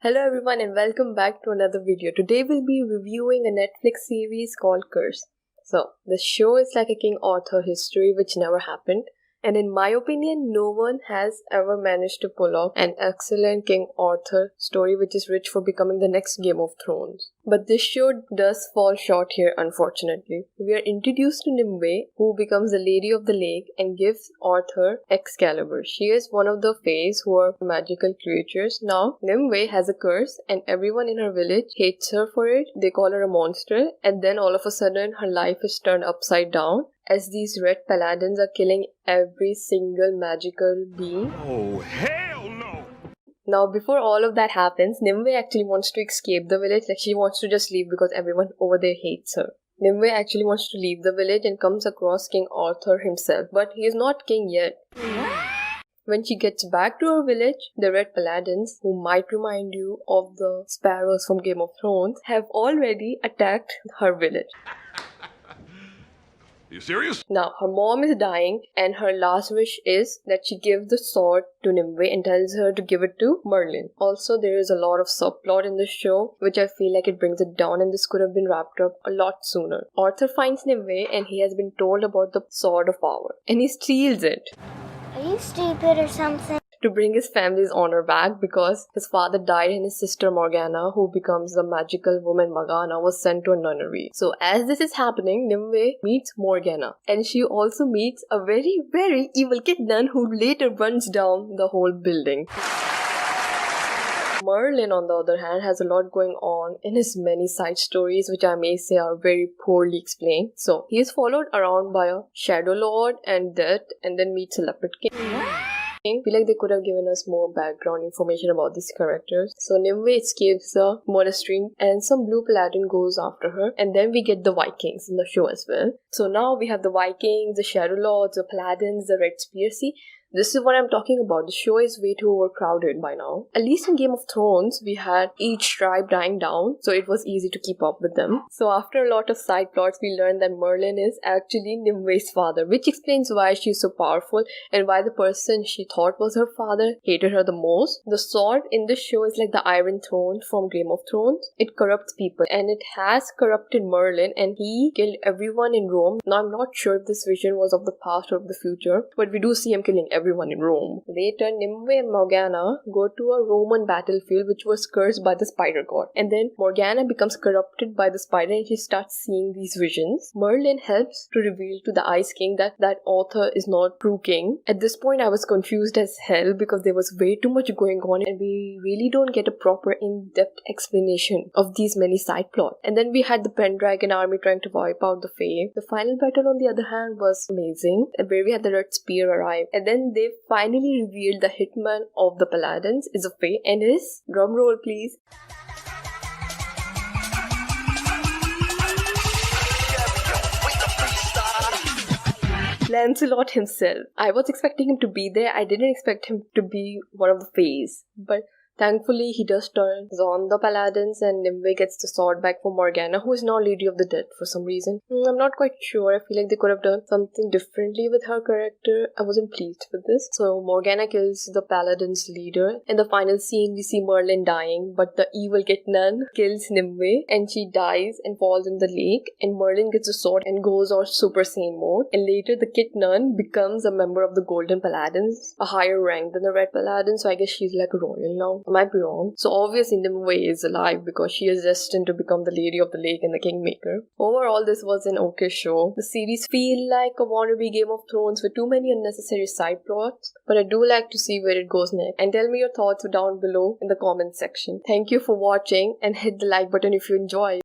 Hello everyone and welcome back to another video. Today we'll be reviewing a Netflix series called Curse. So, the show is like a King Arthur history which never happened. And in my opinion, no one has ever managed to pull off an excellent King Arthur story which is rich for becoming the next Game of Thrones. But this show does fall short here, unfortunately. We are introduced to Nimue, who becomes the Lady of the Lake and gives Arthur Excalibur. She is one of the Fays who are magical creatures. Now, Nimue has a curse and everyone in her village hates her for it. They call her a monster, and then all of a sudden her life is turned upside down as these red paladins are killing every single magical being. Oh, hell no! Now, before all of that happens, Nimue actually wants to escape the village. Like, she wants to just leave because everyone over there hates her. Nimue actually wants to leave the village and comes across King Arthur himself, but he is not king yet. When she gets back to her village, the Red Paladins, who might remind you of the sparrows from Game of Thrones, have already attacked her village. You serious? Now, her mom is dying and her last wish is that she gives the sword to Nimue and tells her to give it to Merlin. Also, there is a lot of subplot in this show which I feel like it brings it down, and this could have been wrapped up a lot sooner. Arthur finds Nimue and he has been told about the Sword of Power and he steals it. Are you stupid or something? To bring his family's honor back because his father died and his sister Morgana, who becomes the magical woman Morgana, was sent to a nunnery. So as this is happening, Nimue meets Morgana and she also meets a very, very evil kitten who later burns down the whole building. Merlin, on the other hand, has a lot going on in his many side stories, which I may say are very poorly explained. So, he is followed around by a Shadow Lord and Death, and then meets a Leopard King. I feel like they could have given us more background information about these characters. So Nimue escapes the monastery and some blue paladin goes after her, and then we get the Vikings in the show as well. So now we have the Vikings, the Shadow Lords, the Paladins, the Red Spear. See, this is what I'm talking about. The show is way too overcrowded by now. At least in Game of Thrones, we had each tribe dying down, so it was easy to keep up with them. So after a lot of side plots, we learned that Merlin is actually Nimue's father, which explains why she's so powerful and why the person she thought was her father hated her the most. The sword in this show is like the Iron Throne from Game of Thrones. It corrupts people, and it has corrupted Merlin, and he killed everyone in Rome. Now I'm not sure if this vision was of the past or of the future, but we do see him killing everyone in Rome. Later, Nimue and Morgana go to a Roman battlefield which was cursed by the spider god. And then Morgana becomes corrupted by the spider and she starts seeing these visions. Merlin helps to reveal to the Ice King that Arthur is not true king. At this point, I was confused as hell because there was way too much going on and we really don't get a proper in-depth explanation of these many side plots. And then we had the Pendragon army trying to wipe out the Fae. The final battle, on the other hand, was amazing, where we had the Red Spear arrive. And then they finally revealed the hitman of the Paladins is a Fae and is, drumroll please, Lancelot himself. I was expecting him to be there. I didn't expect him to be one of the Faes, but thankfully, he does turn on the Paladins and Nimue gets the sword back for Morgana, who is now Lady of the Dead for some reason. I'm not quite sure. I feel like they could have done something differently with her character. I wasn't pleased with this. So Morgana kills the Paladins leader. In the final scene, we see Merlin dying, but the evil Kitnan kills Nimue and she dies and falls in the lake. And Merlin gets a sword and goes on Super Saiyan mode. And later, the Kitnan becomes a member of the Golden Paladins, a higher rank than the Red Paladin. So I guess she's like a royal now. I might be wrong. So obviously Nimue is alive because she is destined to become the Lady of the Lake and the Kingmaker. Overall, this was an okay show. The series feel like a wannabe Game of Thrones with too many unnecessary side plots, but I do like to see where it goes next. And tell me your thoughts down below in the comment section. Thank you for watching and hit the like button if you enjoyed.